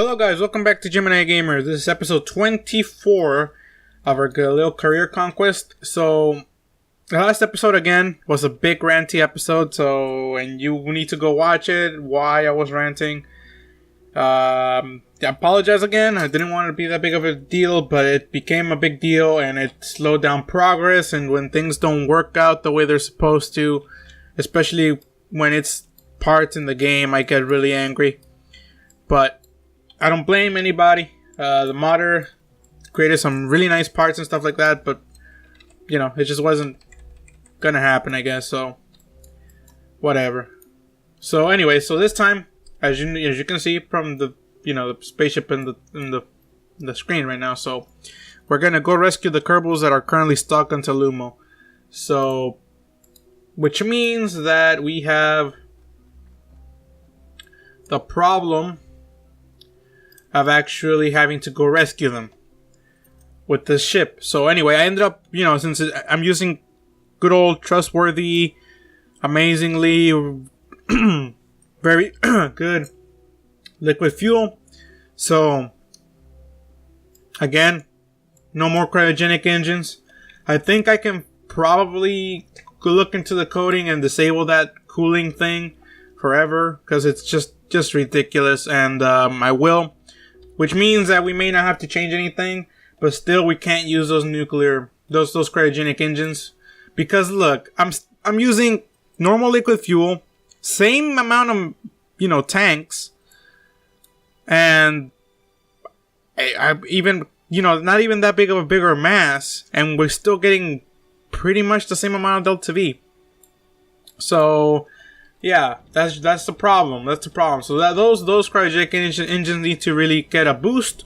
Hello guys, welcome back to Gemini Gamer. This is episode 24 of our Galileo career conquest. So, the last episode again was a big ranty episode, and you need to go watch it, why I was ranting. I apologize again, I didn't want it to be that big of a deal, but it became a big deal and it slowed down progress, and when things don't work out the way they're supposed to, especially when it's parts in the game, I get really angry. But I don't blame anybody. The modder created some really nice parts and stuff like that, but you know, it just wasn't gonna happen, I guess. So whatever. So anyway, so this time, as you can see from the the spaceship in the screen right now, so we're gonna go rescue the Kerbals that are currently stuck on Tellumo. So, which means that we have the problem of actually having to go rescue them with the ship. So anyway, I ended up, since I'm using good old trustworthy, amazingly very good liquid fuel. So again, no more cryogenic engines. I think I can probably look into the coding and disable that cooling thing forever, because it's just ridiculous, and I will. Which means that we may not have to change anything, but still we can't use those those cryogenic engines, because look, I'm using normal liquid fuel, same amount of tanks, and I even not even that big of a bigger mass, and we're still getting pretty much the same amount of delta V. So yeah, that's the problem. That's the problem. So those cryogenic engines need to really get a boost,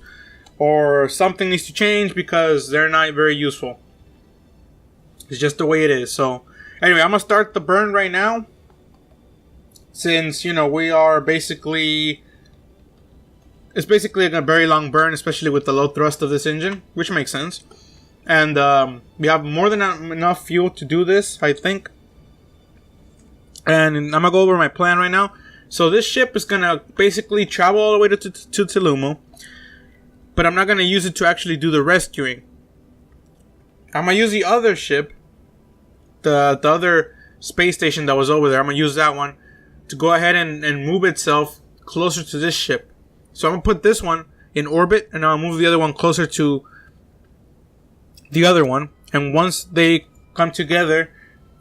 or something needs to change, because they're not very useful. It's just the way it is. So anyway, I'm gonna start the burn right now, since we are basically, it's basically a very long burn, especially with the low thrust of this engine, which makes sense. And we have more than enough fuel to do this, I think. And I'm going to go over my plan right now. So this ship is going to basically travel all the way to Tellumo. But I'm not going to use it to actually do the rescuing. I'm going to use the other ship. The other space station that was over there. I'm going to use that one to go ahead and move itself closer to this ship. So I'm going to put this one in orbit, and I'll move the other one closer to the other one. And once they come together,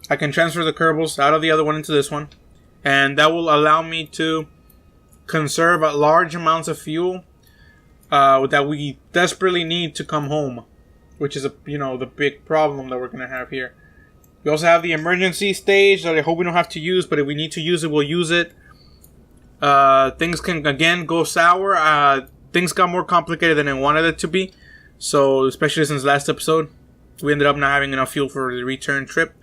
I can transfer the Kerbals out of the other one into this one, and that will allow me to conserve large amounts of fuel that we desperately need to come home, which is the big problem that we're gonna have here. We also have the emergency stage that I hope we don't have to use, but if we need to use it, we'll use it. Things can again go sour. Things got more complicated than I wanted it to be, so especially since last episode, we ended up not having enough fuel for the return trip.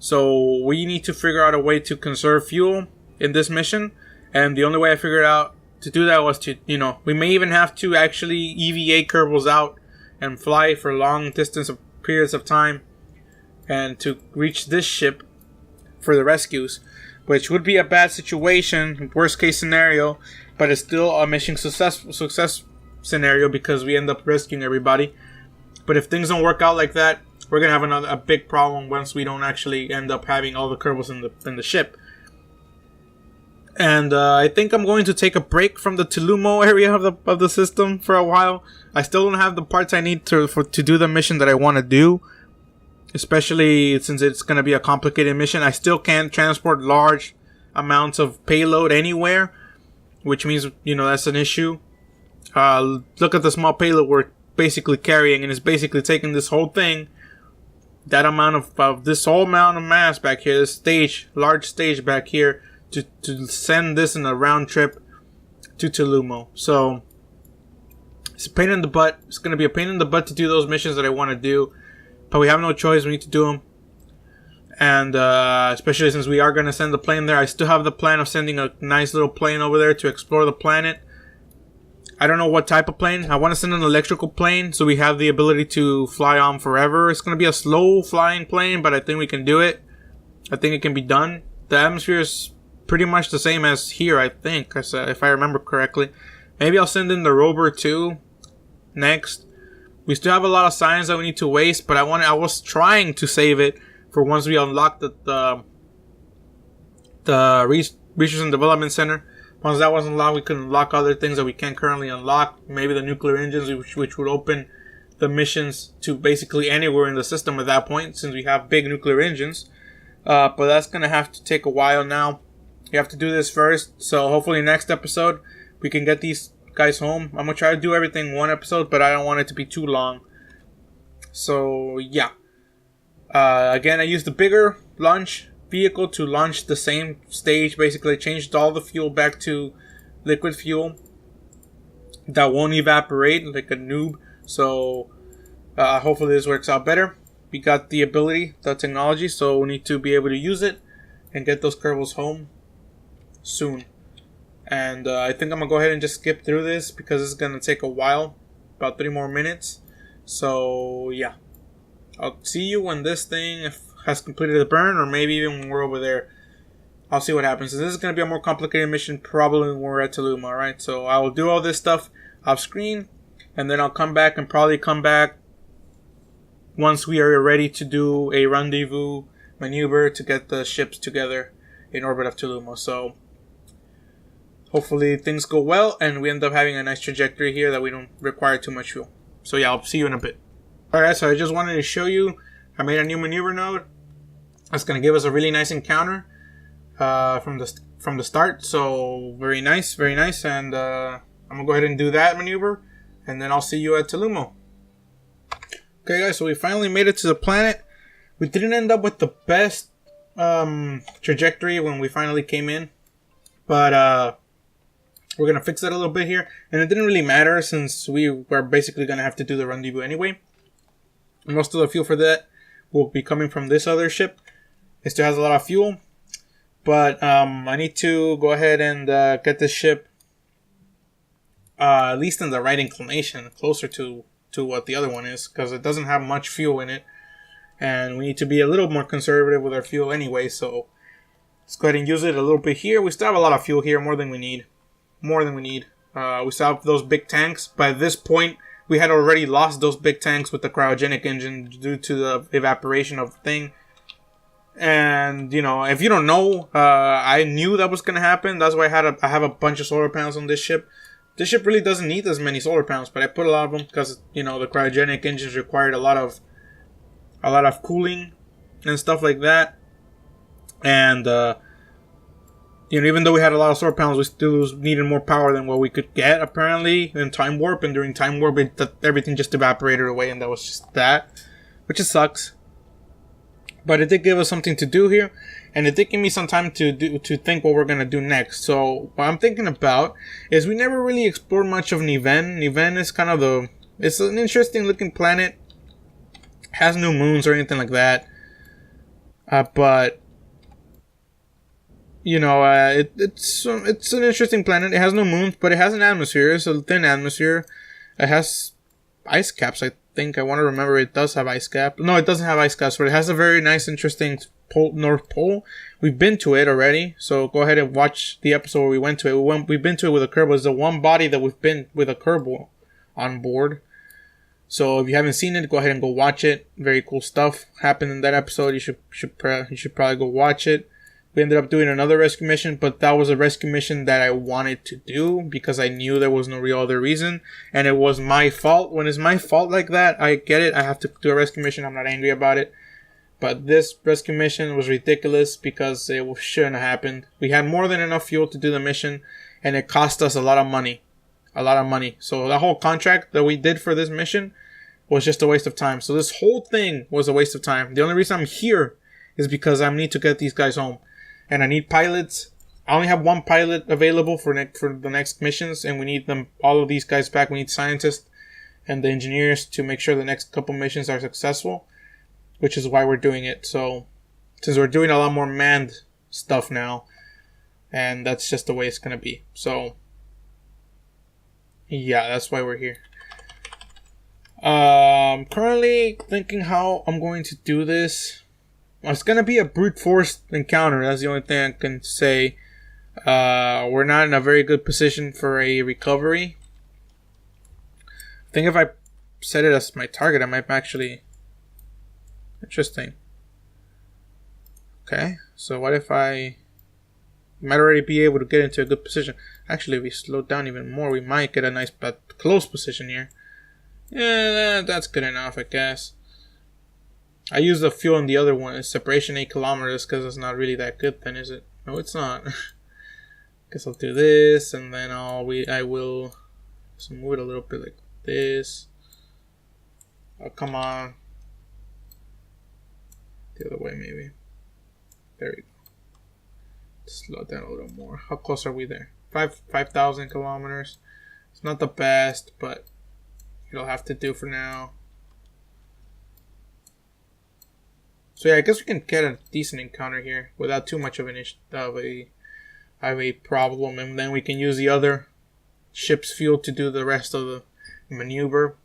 So we need to figure out a way to conserve fuel in this mission, and the only way I figured out to do that was to, we may even have to actually EVA Kerbals out and fly for long distance of periods of time, and to reach this ship for the rescues, which would be a bad situation, worst case scenario, but it's still a mission success scenario, because we end up rescuing everybody. But if things don't work out like that, we're gonna have a big problem once we don't actually end up having all the Kerbals in the ship. And I think I'm going to take a break from the Tellumo area of the system for a while. I still don't have the parts I need to do the mission that I want to do, especially since it's gonna be a complicated mission. I still can't transport large amounts of payload anywhere, which means that's an issue. Look at the small payload we're basically carrying, and it's basically taking this whole thing, that amount of this whole amount of mass back here, this large stage back here, to send this in a round trip to Tellumo. So it's a pain in the butt. It's going to be a pain in the butt to do those missions that I want to do, but we have no choice. We need to do them. And especially since we are going to send the plane there, I still have the plan of sending a nice little plane over there to explore the planet. I don't know what type of plane. I want to send an electrical plane, so we have the ability to fly on forever. It's going to be a slow flying plane, but I think we can do it. I think it can be done. The atmosphere is pretty much the same as here, I think, if I remember correctly. Maybe I'll send in the rover too next. We still have a lot of science that we need to waste, but I was trying to save it for once we unlock the Research and Development Center. Once that was unlocked, we could unlock other things that we can't currently unlock. Maybe the nuclear engines, which would open the missions to basically anywhere in the system at that point, since we have big nuclear engines. But that's going to have to take a while now. You have to do this first. So hopefully next episode, we can get these guys home. I'm going to try to do everything one episode, but I don't want it to be too long. So, yeah. Again, I used the bigger launch vehicle to launch the same stage. Basically, I changed all the fuel back to liquid fuel that won't evaporate like a noob. So, hopefully this works out better. We got the ability, the technology, so we need to be able to use it and get those Kerbals home soon. And I think I'm going to go ahead and just skip through this because it's going to take a while. About 3 more minutes. So, yeah. I'll see you when this thing has completed the burn, or maybe even when we're over there. I'll see what happens. This is going to be a more complicated mission probably when we're at Tellumo, alright? So I will do all this stuff off screen, and then I'll come back and probably come back once we are ready to do a rendezvous maneuver to get the ships together in orbit of Tellumo. So hopefully things go well and we end up having a nice trajectory here that we don't require too much fuel. So yeah, I'll see you in a bit. Alright, so I just wanted to show you, I made a new maneuver node. That's going to give us a really nice encounter from the start. So very nice, and I'm going to go ahead and do that maneuver, and then I'll see you at Tellumo. Okay guys, so we finally made it to the planet. We didn't end up with the best trajectory when we finally came in, but we're going to fix that a little bit here. And it didn't really matter since we were basically going to have to do the rendezvous anyway. Most of the fuel for that will be coming from this other ship. It still has a lot of fuel, but I need to go ahead and get this ship at least in the right inclination, closer to what the other one is, because it doesn't have much fuel in it, and we need to be a little more conservative with our fuel anyway. So let's go ahead and use it a little bit here. We still have a lot of fuel here, more than we need. We still have those big tanks. By this point, we had already lost those big tanks with the cryogenic engine due to the evaporation of the thing. And, you know, if you don't know, I knew that was going to happen. That's why I have a bunch of solar panels on this ship. This ship really doesn't need as many solar panels, but I put a lot of them because, you know, the cryogenic engines required a lot of cooling and stuff like that. And, you know, even though we had a lot of solar panels, we still needed more power than what we could get, apparently, in Time Warp. And during Time Warp, everything just evaporated away, and that was just that, which just sucks. But it did give us something to do here, and it did give me some time to think what we're going to do next. So, what I'm thinking about is we never really explored much of Niven. Niven is kind of it's an interesting looking planet. Has no moons or anything like that. But you know, it's an interesting planet. It has no moons, but it has an atmosphere. It's a thin atmosphere. It has ice caps, I think. I want to remember it does have ice cap. No, it doesn't have ice caps, but it has a very nice, interesting North Pole. We've been to it already, so go ahead and watch the episode where we went to it. We've been to it with a Kerbal. It's the one body that we've been with a Kerbal on board. So if you haven't seen it, go ahead and go watch it. Very cool stuff happened in that episode. You should probably go watch it. We ended up doing another rescue mission, but that was a rescue mission that I wanted to do because I knew there was no real other reason, and it was my fault. When it's my fault like that, I get it. I have to do a rescue mission. I'm not angry about it. But this rescue mission was ridiculous because it shouldn't have happened. We had more than enough fuel to do the mission, and it cost us a lot of money. So that whole contract that we did for this mission was just a waste of time. So this whole thing was a waste of time. The only reason I'm here is because I need to get these guys home. And I need pilots. I only have one pilot available for the next missions, and we need all of these guys back. We need scientists and the engineers to make sure the next couple missions are successful, which is why we're doing it. So, since we're doing a lot more manned stuff now, and that's just the way it's gonna be. So, yeah, that's why we're here. Currently thinking how I'm going to do this. It's going to be a brute force encounter. That's the only thing I can say. We're not in a very good position for a recovery. I think if I set it as my target, I might actually... Interesting. Okay, so what if I... might already be able to get into a good position. Actually, if we slow down even more, we might get a nice but close position here. Yeah, that's good enough, I guess. I use the fuel in the other one. It's separation 8 kilometers because it's not really that good then, is it? No, it's not. Guess I'll do this, and then I will just move it a little bit like this. Oh, come on. The other way, maybe. There we go. Slow down a little more. How close are we there? 5,000 kilometers. It's not the best, but it'll have to do for now. So yeah, I guess we can get a decent encounter here without too much of a problem, and then we can use the other ship's fuel to do the rest of the maneuver,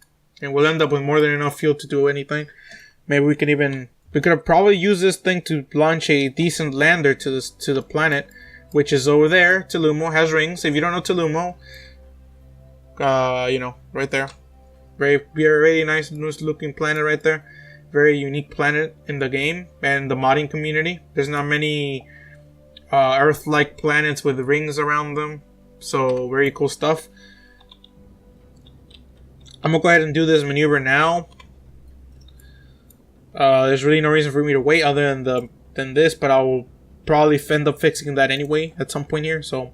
and we'll end up with more than enough fuel to do anything. Maybe we could have probably used this thing to launch a decent lander to the planet, which is over there. Tellumo has rings. If you don't know Tellumo, right there, very nice looking planet right there. Very unique planet in the game and the modding community. There's not many Earth-like planets with rings around them, so very cool stuff. I'm gonna go ahead and do this maneuver now. There's really no reason for me to wait other than this, but I'll probably end up fixing that anyway at some point here. So,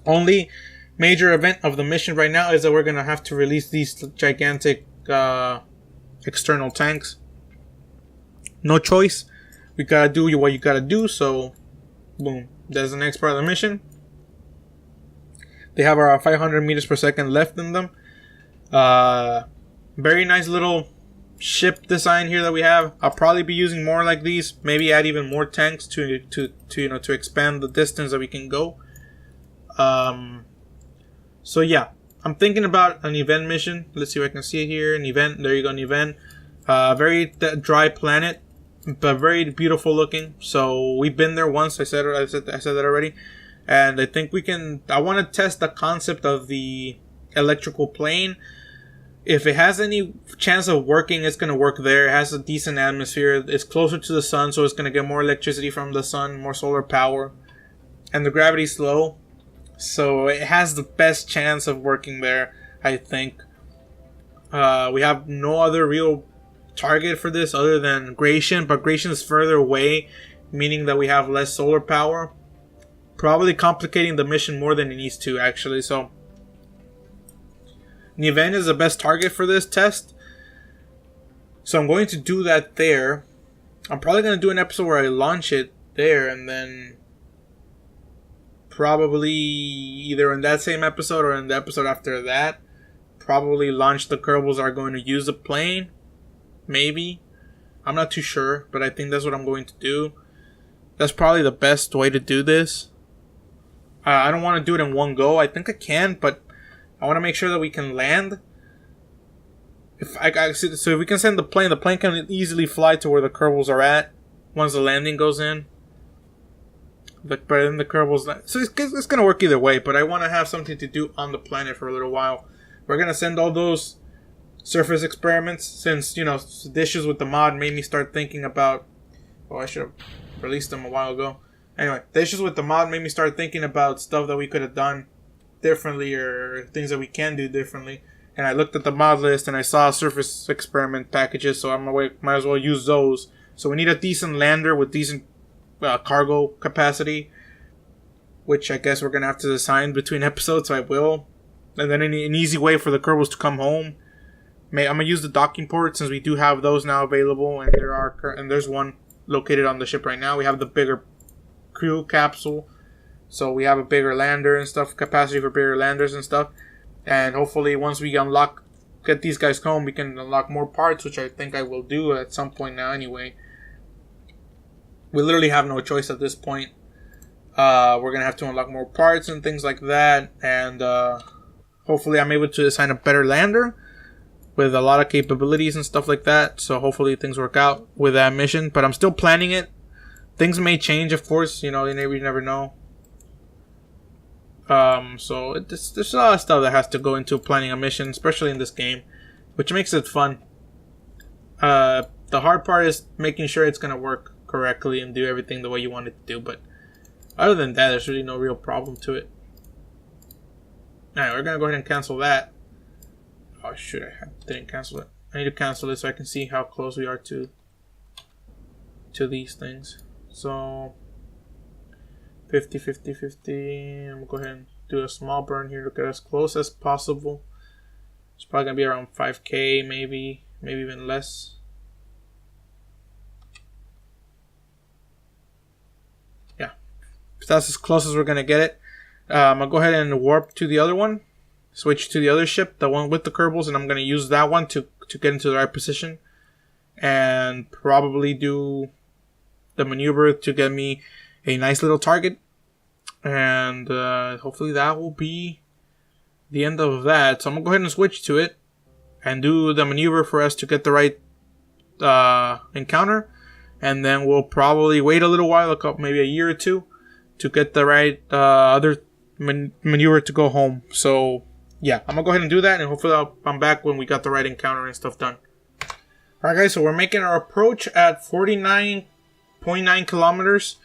only major event of the mission right now is that we're gonna have to release these gigantic external tanks. No choice. We gotta do what you gotta do. So, boom. That's the next part of the mission. They have our 500 meters per second left in them. Very nice little ship design here that we have. I'll probably be using more like these. Maybe add even more tanks to expand the distance that we can go. So yeah, I'm thinking about an event mission. Let's see if I can see it here. An event. There you go, an event. Very dry planet, but very beautiful looking. So we've been there once. I said that already, and I think we can. I want to test the concept of the electrical plane. If it has any chance of working, it's going to work there. It has a decent atmosphere. It's closer to the sun, so it's going to get more electricity from the sun, more solar power. And the gravity's low, so it has the best chance of working there, I think. We have no other real target for this other than Gratian, but Gratian is further away, meaning that we have less solar power. Probably complicating the mission more than it needs to, actually, so... Niven is the best target for this test. So I'm going to do that there. I'm probably going to do an episode where I launch it there and then probably either in that same episode or in the episode after that probably launch the Kerbals are going to use the plane. Maybe. I'm not too sure, but I think that's what I'm going to do. That's probably the best way to do this. I don't want to do it in one go. I think I can, but I want to make sure that we can land. So if we can send the plane can easily fly to where the Kerbals are at once the landing goes in. But then the Kerbals... So it's going to work either way, but I want to have something to do on the planet for a little while. We're going to send all those surface experiments since, the issues with the mod made me start thinking about... Oh, I should have released them a while ago. Anyway, the issues with the mod made me start thinking about stuff that we could have done differently or things that we can do differently, and I looked at the mod list and I saw surface experiment packages, so might as well use those. So we need a decent lander with decent cargo capacity, which I guess we're gonna have to design between episodes, so I will. And then an easy way for the Kerbals to come home. I'm gonna use the docking port since we do have those now available, and there's one located on the ship right now. We have the bigger crew capsule. So we have a bigger lander and stuff, capacity for bigger landers and stuff. And hopefully once we get these guys home, we can unlock more parts, which I think I will do at some point now anyway. We literally have no choice at this point. We're going to have to unlock more parts and things like that. And hopefully I'm able to design a better lander with a lot of capabilities and stuff like that. So hopefully things work out with that mission. But I'm still planning it. Things may change, of course. You never know. So there's a lot of stuff that has to go into planning a mission, especially in this game, which makes it fun. The hard part is making sure it's gonna work correctly and do everything the way you want it to do. But other than that, there's really no real problem to it. Alright, we're gonna go ahead and cancel that. Oh shoot, didn't cancel it. I need to cancel it so I can see how close we are to these things. So 50, 50, 50. I'm gonna go ahead and do a small burn here to get as close as possible. It's probably gonna be around 5k, maybe even less. Yeah, that's as close as we're gonna get it. I'm gonna go ahead and warp to the other one, switch to the other ship, the one with the Kerbals, and I'm gonna use that one to get into the right position, and probably do the maneuver to get me a nice little target, and hopefully that will be the end of that. So I'm gonna go ahead and switch to it and do the maneuver for us to get the right encounter, and then we'll probably wait a little while, maybe a year or two, to get the right other maneuver to go home. So yeah, I'm gonna go ahead and do that, and hopefully I'm back when we got the right encounter and stuff done. Alright guys, so we're making our approach at 49.9 kilometers.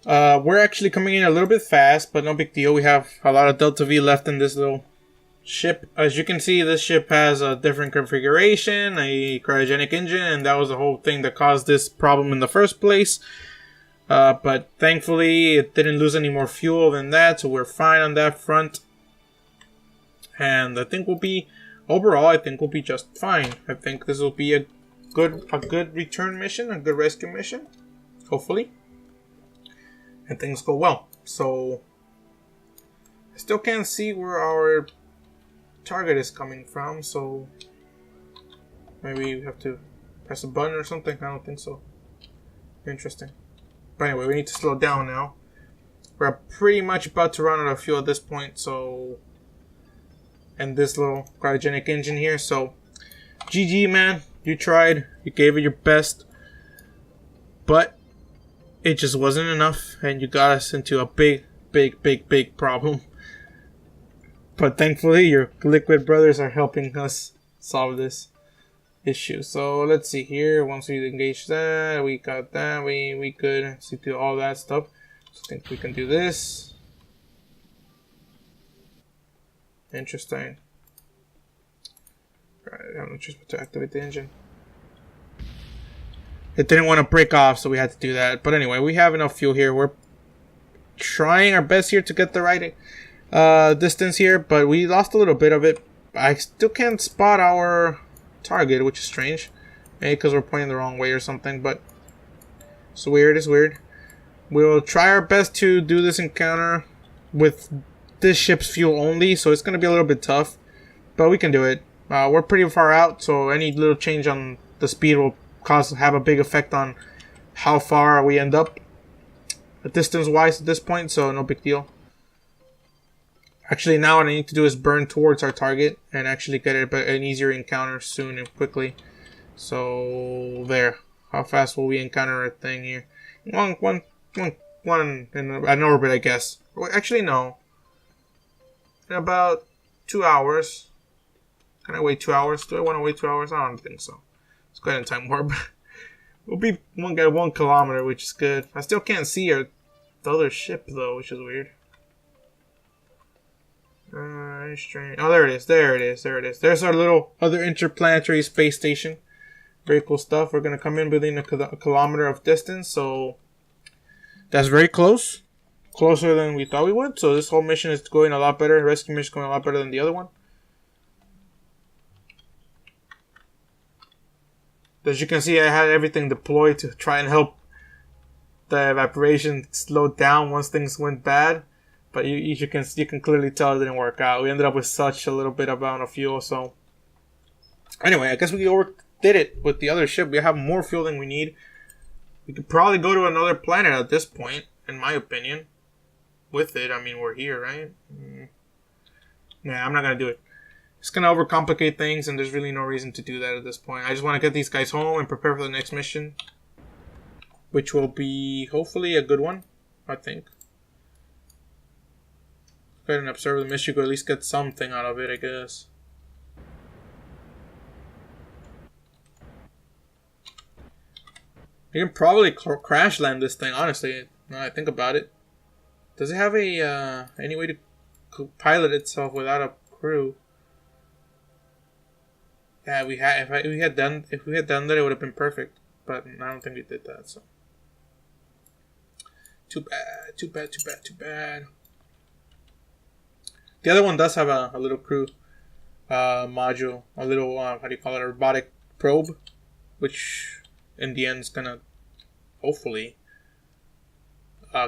We're actually coming in a little bit fast, but no big deal. We have a lot of Delta V left in this little ship. As you can see, this ship has a different configuration, a cryogenic engine, and that was the whole thing that caused this problem in the first place. But thankfully, it didn't lose any more fuel than that, so we're fine on that front. And I think overall, I think we'll be just fine. I think this will be a good return mission, a good rescue mission, hopefully. And things go well. So I still can't see where our target is coming from, so maybe we have to press a button or something. I don't think so. Interesting. But anyway, we need to slow down now. We're pretty much about to run out of fuel at this point, so, and this little cryogenic engine here, so GG man, you tried, you gave it your best, but it just wasn't enough, and you got us into a big problem. But thankfully, your liquid brothers are helping us solve this issue. So let's see here. Once we engage that, we got that. We could see through all that stuff. So I think we can do this. Interesting. Right, I have no choice but to activate the engine. It didn't want to break off, so we had to do that. But anyway, we have enough fuel here. We're trying our best here to get the right distance here, but we lost a little bit of it. I still can't spot our target, which is strange. Maybe because we're pointing the wrong way or something, but it's weird. It's weird. We'll try our best to do this encounter with this ship's fuel only, so it's going to be a little bit tough, but we can do it. We're pretty far out, so any little change on the speed will have a big effect on how far we end up distance wise at this point, so no big deal. Actually, now what I need to do is burn towards our target and actually get an easier encounter soon and quickly. So there, how fast will we encounter a thing here? One in an orbit, I guess. Well, actually no, in about 2 hours. Can I wait 2 hours? Do I want to wait 2 hours? I don't think so. Let's go ahead and time warp. We'll be 1 kilometer, which is good. I still can't see the other ship though, which is weird. Strange. Oh, there it is. There it is. There it is. There's our little other interplanetary space station. Very cool stuff. We're gonna come in within a kilometer of distance, so that's very close. Closer than we thought we would. So this whole mission is going a lot better. The rescue mission is going a lot better than the other one. As you can see, I had everything deployed to try and help the evaporation slow down once things went bad. But you can clearly tell it didn't work out. We ended up with such a little bit amount of fuel. So anyway, I guess we overdid it with the other ship. We have more fuel than we need. We could probably go to another planet at this point, in my opinion. With it, I mean, we're here, right? Nah, I'm not gonna do it. It's gonna overcomplicate things, and there's really no reason to do that at this point. I just want to get these guys home and prepare for the next mission, which will be hopefully a good one, I think. Go ahead and observe the mission. Go at least get something out of it, I guess. You can probably crash land this thing, honestly. Now I think about it. Does it have a any way to pilot itself without a crew? Yeah, if we had done that, it would have been perfect. But I don't think we did that. So too bad, too bad, too bad, too bad. The other one does have a little crew module, a little how do you call it, a robotic probe, which in the end is gonna hopefully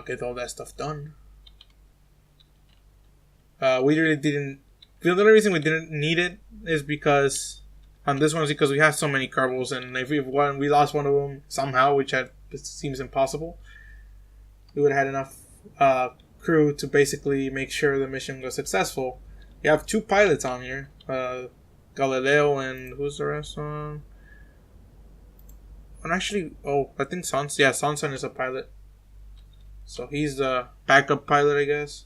get all that stuff done. We really didn't. The only reason we didn't need it is because on this one is because we have so many Kerbals, and if we lost one of them somehow, which seems impossible, we would have had enough crew to basically make sure the mission was successful. You have 2 pilots on here, Galileo and who's the rest on? And actually, I think Sansan is a pilot, so he's the backup pilot, I guess.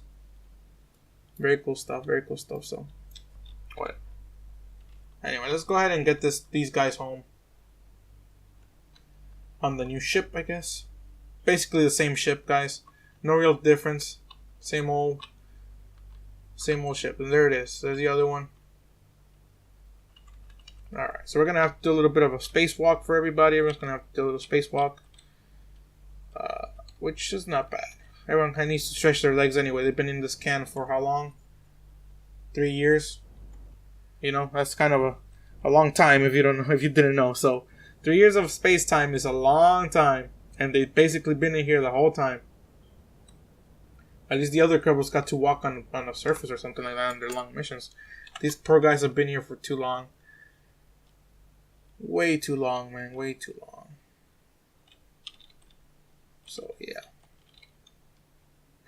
Very cool stuff. Very cool stuff. So, what? Anyway, let's go ahead and get these guys home on the new ship, I guess. Basically the same ship, guys. No real difference. Same old ship. And there it is. There's the other one. Alright, so we're going to have to do a little bit of a spacewalk for everybody. Everyone's going to have to do a little spacewalk. Which is not bad. Everyone kind of needs to stretch their legs anyway. They've been in this can for how long? 3 years? You know, that's kind of a long time if you didn't know. So, 3 years of space time is a long time. And they've basically been in here the whole time. At least the other Kerbals got to walk on the surface or something like that on their long missions. These poor guys have been here for too long. Way too long, man. Way too long. So, yeah.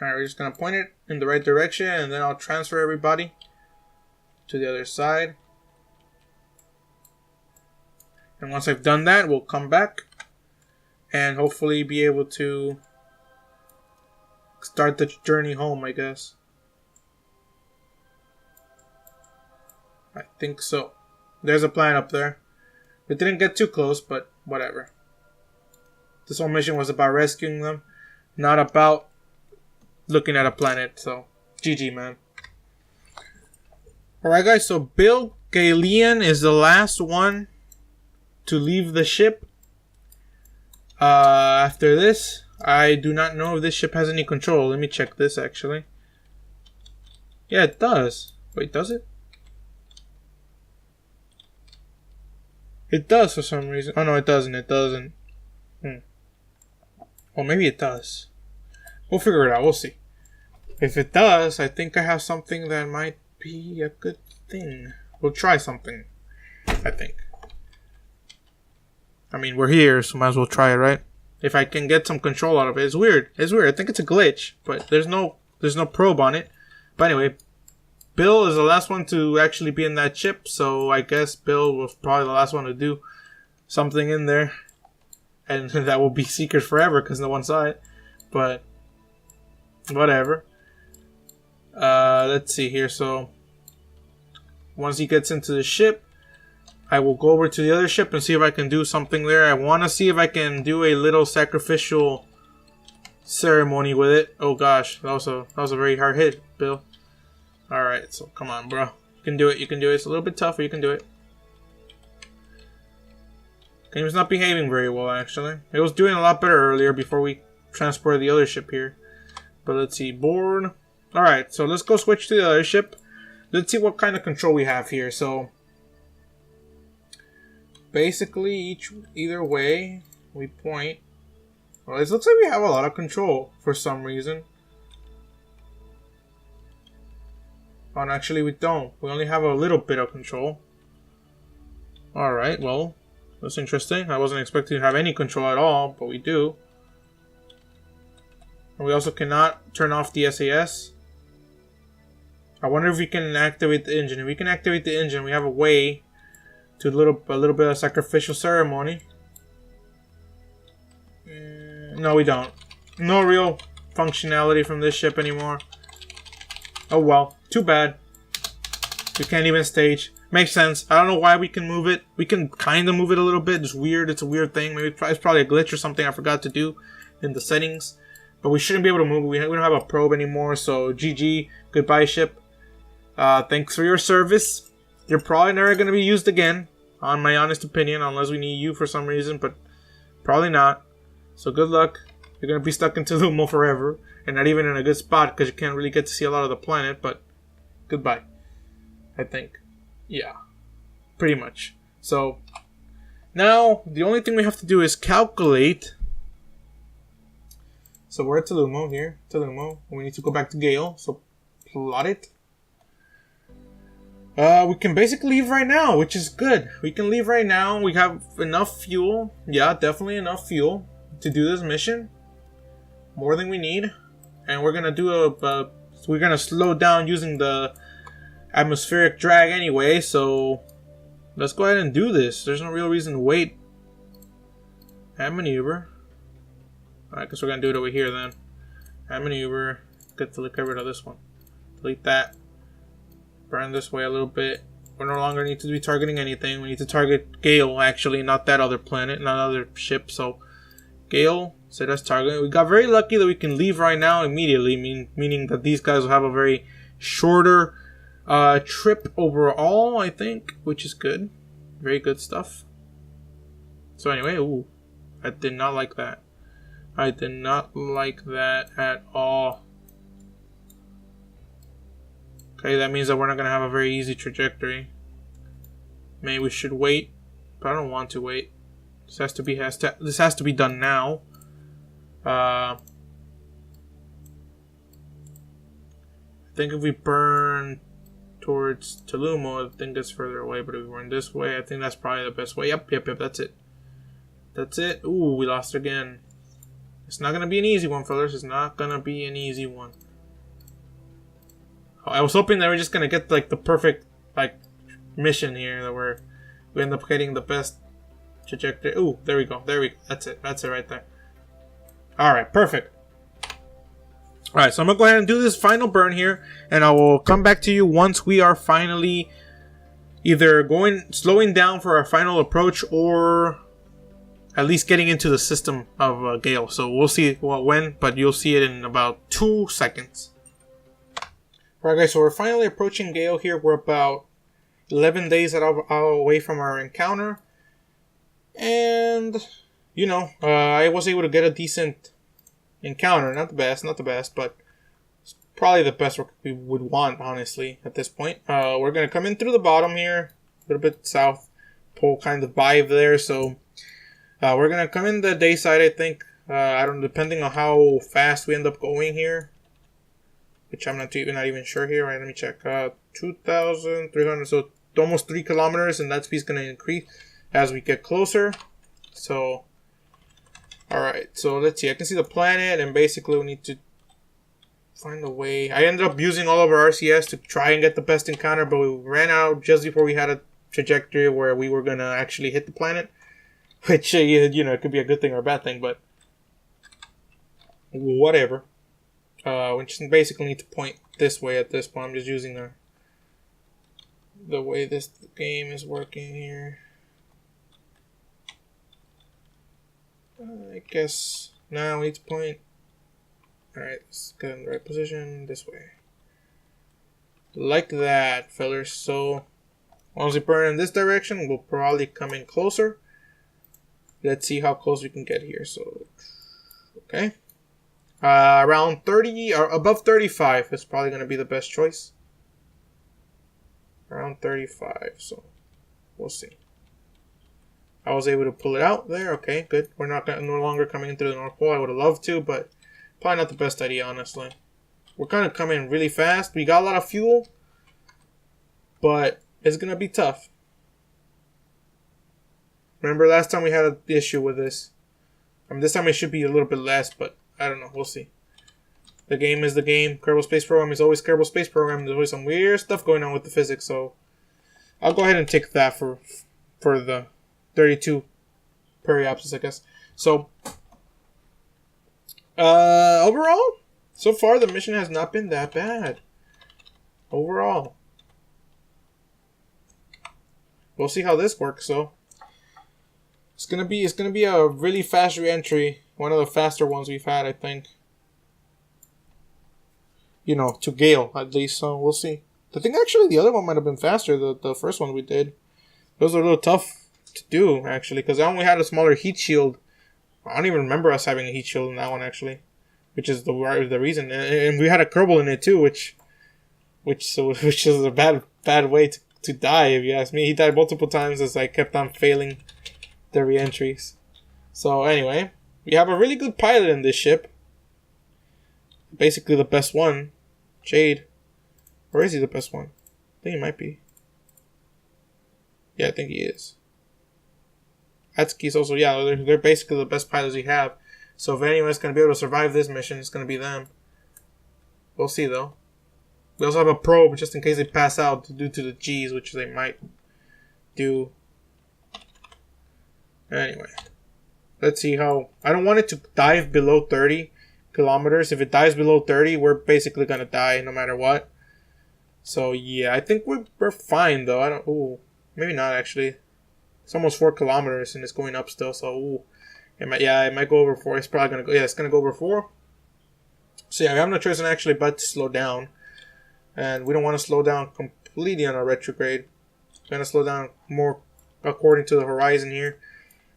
Alright, we're just going to point it in the right direction, and then I'll transfer everybody to the other side. And once I've done that, we'll come back and hopefully be able to start the journey home, I guess. I think so. There's a plan up there. We didn't get too close, but whatever. This whole mission was about rescuing them, not about looking at a planet. So, GG, man. Alright, guys. So, Bill Galean is the last one to leave the ship. After this, I do not know if this ship has any control. Let me check this, actually. Yeah, it does. Wait, does it? It does for some reason. Oh, no, it doesn't. It doesn't. Well, maybe it does. We'll figure it out. We'll see. If it does, I think I have something that might be a good thing. We'll try something, I think. I mean, we're here, so might as well try it, right? If I can get some control out of it. It's weird. It's weird. I think it's a glitch, but there's no probe on it. But anyway, Bill is the last one to actually be in that ship, so I guess Bill was probably the last one to do something in there. And that will be secret forever because no one saw it. But whatever. Let's see here. So once he gets into the ship, I will go over to the other ship and see if I can do something there. I want to see if I can do a little sacrificial ceremony with it. Oh gosh, that was a very hard hit, Bill. Alright, so come on, bro. You can do it, you can do it. It's a little bit tougher, you can do it. Game's not behaving very well, actually. It was doing a lot better earlier before we transported the other ship here. But let's see, board. Alright, so let's go switch to the other ship. Let's see what kind of control we have here. So basically, either way we point. Well, it looks like we have a lot of control for some reason. Oh, and actually we don't. We only have a little bit of control. Alright, well, that's interesting. I wasn't expecting to have any control at all, but we do. And we also cannot turn off the SAS. I wonder if we can activate the engine. If we can activate the engine, we have a way to a little bit of sacrificial ceremony. No, we don't. No real functionality from this ship anymore. Oh well, too bad. We can't even stage. Makes sense. I don't know why we can move it. We can kind of move it a little bit. It's weird. It's a weird thing. Maybe it's probably a glitch or something I forgot to do in the settings. But we shouldn't be able to move it. We don't have a probe anymore. So GG. Goodbye, ship. Thanks for your service. You're probably never going to be used again, on my honest opinion, unless we need you for some reason. But probably not. So good luck. You're going to be stuck in Tellumo forever. And not even in a good spot because you can't really get to see a lot of the planet. But goodbye. I think. Yeah. Pretty much. So now the only thing we have to do is calculate. So we're at Tellumo here. Tellumo. We need to go back to Gael. So plot it. We can basically leave right now, which is good. We can leave right now. We have enough fuel. Yeah, definitely enough fuel to do this mission. More than we need. And we're gonna do we're gonna slow down using the atmospheric drag anyway, so let's go ahead and do this. There's no real reason to wait. Add maneuver. I guess we're gonna do it over here then. Add maneuver. Get rid of this one. Delete that. Burn this way a little bit. We no longer need to be targeting anything. We need to target Gael, actually, not that other planet, not other ship. So Gael, set as target. We got very lucky that we can leave right now immediately, meaning that these guys will have a very shorter trip overall, I think, which is good. Very good stuff. So anyway, ooh, I did not like that. I did not like that at all. Okay, that means that we're not going to have a very easy trajectory. Maybe we should wait, but I don't want to wait. This has to be done now. I think if we burn towards Tellumo, I think it's further away, but if we burn this way, I think that's probably the best way. Yep, that's it. That's it. Ooh, we lost again. It's not going to be an easy one, fellas. It's not going to be an easy one. I was hoping that we're just going to get like the perfect like mission here, that we end up getting the best trajectory. Ooh, there we go. That's it right there. Alright, perfect. Alright, so I'm going to go ahead and do this final burn here, and I will come back to you once we are finally either slowing down for our final approach, or at least getting into the system of Gael. So we'll see when, but you'll see it in about 2 seconds. Alright guys, so we're finally approaching Gael here. We're about 11 days away from our encounter. And, you know, I was able to get a decent encounter. Not the best, but it's probably the best we would want, honestly, at this point. We're going to come in through the bottom here, a little bit south pole kind of vibe there. So we're going to come in the day side, I think. I don't know, depending on how fast we end up going here, which I'm not even sure here. Right, let me check. 2,300, so almost 3 kilometers, and that speed's going to increase as we get closer. So, alright, so let's see. I can see the planet, and basically we need to find a way. I ended up using all of our RCS to try and get the best encounter, but we ran out just before we had a trajectory where we were going to actually hit the planet. Which, you know, it could be a good thing or a bad thing, but whatever. We just basically need to point this way at this point. I'm just using the way this game is working here. I guess now we need to point. Alright, let's get in the right position this way. Like that, fellers. So once we burn in this direction, we'll probably come in closer. Let's see how close we can get here. So, okay. Around 30 or above 35 is probably going to be the best choice. Around 35, so we'll see. I was able to pull it out there. Okay, good. We're no longer coming into the North Pole. I would have loved to, but probably not the best idea, honestly. We're kind of coming really fast. We got a lot of fuel, but it's going to be tough. Remember last time we had an issue with this. I mean, this time it should be a little bit less, but I don't know. We'll see. The game is the game. Kerbal Space Program is always Kerbal Space Program. There's always some weird stuff going on with the physics, so I'll go ahead and take that for the 32 periapsis, I guess. So, overall, so far the mission has not been that bad. overall. We'll see how this works, though. It's gonna be a really fast re-entry. One of the faster ones we've had, I think. You know, to Gael, at least, so we'll see. I think actually the other one might have been faster, the first one we did. Those are a little tough to do, actually, because I only had a smaller heat shield. I don't even remember us having a heat shield in that one, actually. Which is the reason. And we had a Kerbal in it, too, which is a bad way to die, if you ask me. He died multiple times as I kept on failing the re-entries. So, anyway, we have a really good pilot in this ship. Basically the best one. Jade. Or is he the best one? I think he might be. Yeah, I think he is. Atsuki's also, yeah, they're basically the best pilots we have. So if anyone's going to be able to survive this mission, it's going to be them. We'll see, though. We also have a probe, just in case they pass out due to the G's, which they might do. Anyway. Let's see how... I don't want it to dive below 30 kilometers. If it dives below 30, we're basically going to die no matter what. So, yeah, I think we're fine, though. I don't... Ooh, maybe not, actually. It's almost 4 kilometers, and it's going up still, so... Ooh. It might go over 4. It's probably going to go... Yeah, it's going to go over 4. So, yeah, we have no choice actually but to slow down. And we don't want to slow down completely on our retrograde. We're going to slow down more according to the horizon here.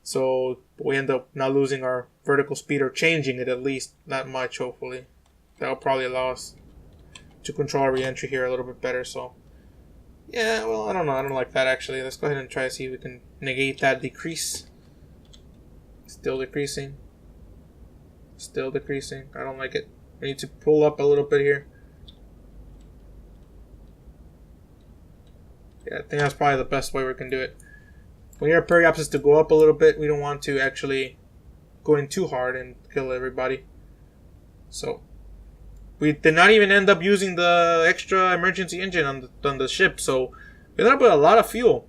So, we end up not losing our vertical speed or changing it at least. Not much, hopefully. That'll probably allow us to control our re-entry here a little bit better, so... Yeah, well, I don't know. I don't like that, actually. Let's go ahead and try to see if we can negate that decrease. Still decreasing. Still decreasing. I don't like it. We need to pull up a little bit here. Yeah, I think that's probably the best way we can do it. When your periaps is to go up a little bit, we don't want to actually go in too hard and kill everybody. So, we did not even end up using the extra emergency engine on the ship, so we ended up with a lot of fuel.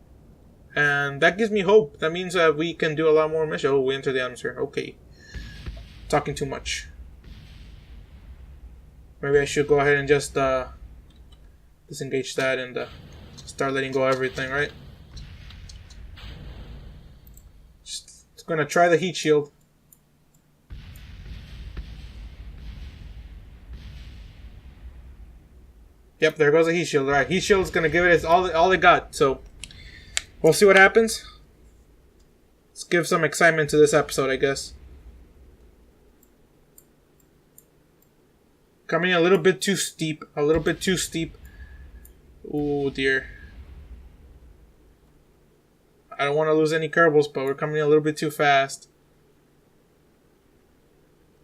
And that gives me hope. That means that we can do a lot more missions. Oh, we entered the atmosphere. Okay. Talking too much. Maybe I should go ahead and just disengage that and start letting go of everything, right? Just gonna try the heat shield. Yep, there goes the heat shield. Alright, heat shield's gonna give it all it got, so we'll see what happens. Let's give some excitement to this episode, I guess. Coming a little bit too steep. A little bit too steep. Oh dear. I don't want to lose any Kerbals, but we're coming a little bit too fast.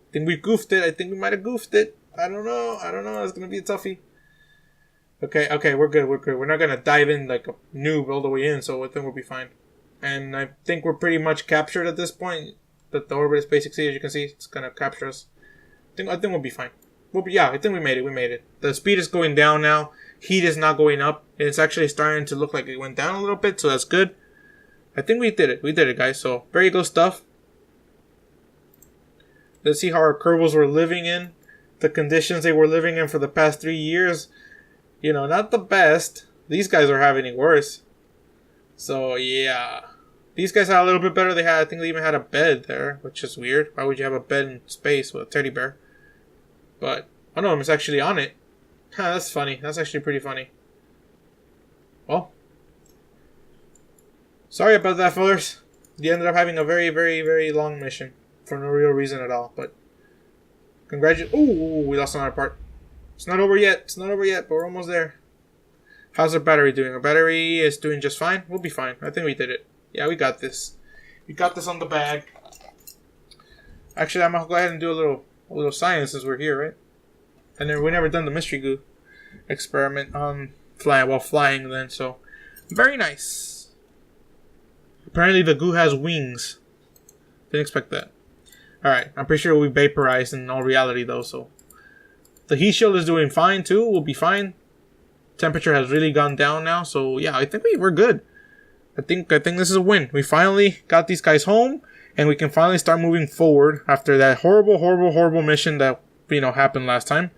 I think we goofed it. I think we might have goofed it. I don't know. It's going to be a toughie. Okay, we're good. We're not going to dive in like a noob all the way in, so I think we'll be fine. And I think we're pretty much captured at this point. The orbit is basically, as you can see, it's going to capture us. I think we'll be fine. I think we made it. The speed is going down now. Heat is not going up. It's actually starting to look like it went down a little bit, so that's good. I think we did it, guys. So, very good stuff. Let's see how our Kerbals were living in. The conditions they were living in for the past 3 years. You know, not the best. These guys are having it worse. So, yeah. These guys had a little bit better. I think they even had a bed there, which is weird. Why would you have a bed in space with a teddy bear? But one of them is actually on it. That's funny. That's actually pretty funny. Well. Sorry about that, fellas. You ended up having a very, very, very long mission. For no real reason at all. But congratulations. Ooh, we lost another part. It's not over yet, but we're almost there. How's our battery doing? Our battery is doing just fine. We'll be fine. I think we did it. Yeah, we got this. We got this on the bag. Actually, I'm going to go ahead and do a little science since we're here, right? And then we never done the mystery goo experiment on flying then, so very nice. Apparently the goo has wings. Didn't expect that. Alright, I'm pretty sure we vaporized in all reality though, so the heat shield is doing fine too. We'll be fine. Temperature has really gone down now, so yeah, I think we're good. I think this is a win. We finally got these guys home, and we can finally start moving forward after that horrible mission that happened last time.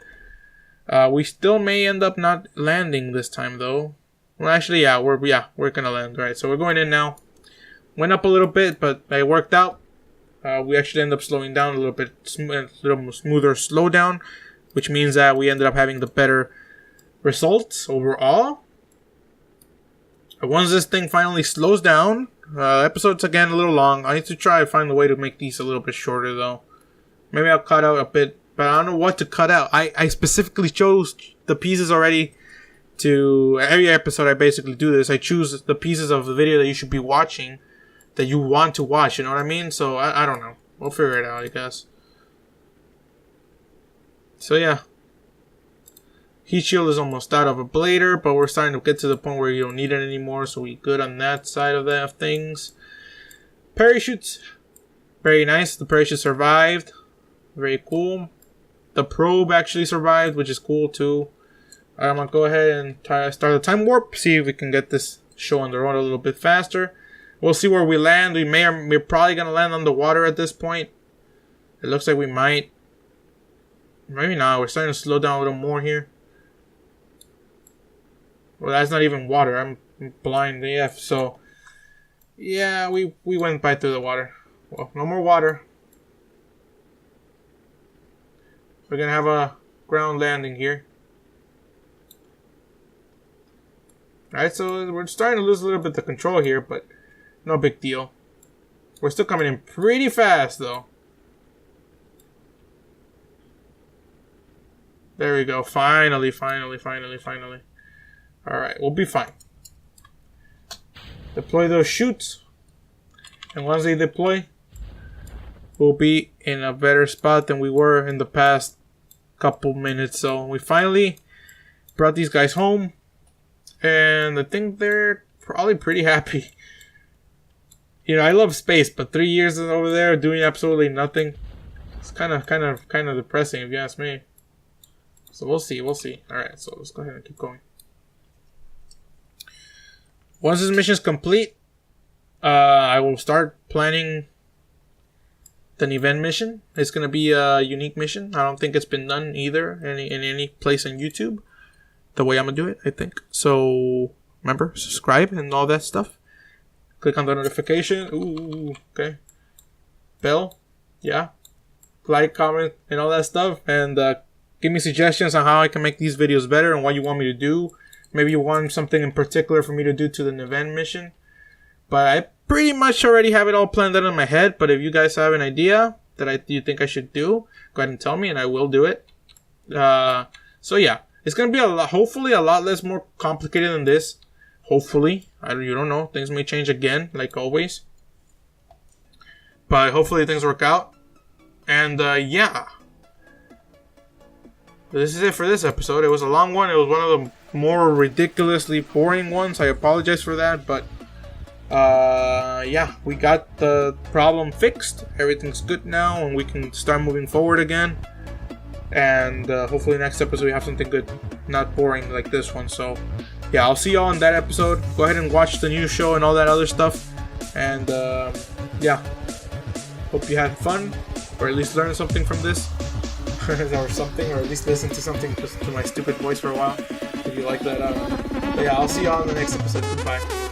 We still may end up not landing this time though. Well, actually, yeah, we're gonna land. Right, so we're going in now. Went up a little bit, but it worked out. We actually ended up slowing down a little bit, a little smoother slowdown, which means that we ended up having the better results overall. Once this thing finally slows down, episode's again a little long. I need to try to find a way to make these a little bit shorter though. Maybe I'll cut out a bit, but I don't know what to cut out. I specifically chose the pieces already. To every episode I basically do this. I choose the pieces of the video that you should be watching, that you want to watch, you know what I mean? So I don't know. We'll figure it out, I guess. So yeah. Heat shield is almost out of a blader, but we're starting to get to the point where you don't need it anymore, so we good on that side of that things. Parachutes. Very nice. The parachute survived. Very cool. The probe actually survived, which is cool too. I'm gonna go ahead and start the time warp, see if we can get this show on the road a little bit faster. We'll see where we land. We're probably gonna land on the water at this point. It looks like we might. Maybe not. We're starting to slow down a little more here. Well, that's not even water. I'm blind AF. So, yeah, we went by through the water. Well, no more water. We're gonna have a ground landing here. Alright, so we're starting to lose a little bit of control here, but no big deal. We're still coming in pretty fast, though. There we go. Finally. Alright, we'll be fine. Deploy those chutes. And once they deploy, we'll be in a better spot than we were in the past couple minutes. So we finally brought these guys home. And I think they're probably pretty happy. You know, I love space, but 3 years over there doing absolutely nothing. It's kind of depressing, if you ask me. So we'll see. All right, so let's go ahead and keep going. Once this mission is complete, I will start planning the event mission. It's gonna be a unique mission. I don't think it's been done either in any place on YouTube. The way I'm gonna do it, I think. So remember, subscribe and all that stuff. Click on the notification. Ooh, okay. Bell, yeah. Like, comment, and all that stuff. And give me suggestions on how I can make these videos better and what you want me to do. Maybe you want something in particular for me to do to the event mission. But I pretty much already have it all planned out in my head. But if you guys have an idea that you think I should do, go ahead and tell me, and I will do it. So yeah. It's going to be hopefully a lot less more complicated than this. Hopefully. You don't know. Things may change again, like always. But hopefully things work out. And, yeah. This is it for this episode. It was a long one. It was one of the more ridiculously boring ones. I apologize for that. But, yeah. We got the problem fixed. Everything's good now. And we can start moving forward again. And hopefully next episode we have something good, not boring like this one. So yeah, I'll see y'all in that episode. Go ahead and watch the new show and all that other stuff. And yeah, hope you had fun, or at least learned something from this, or something, or at least listen to something, just to my stupid voice for a while. If you like that, but yeah, I'll see y'all in the next episode. Goodbye.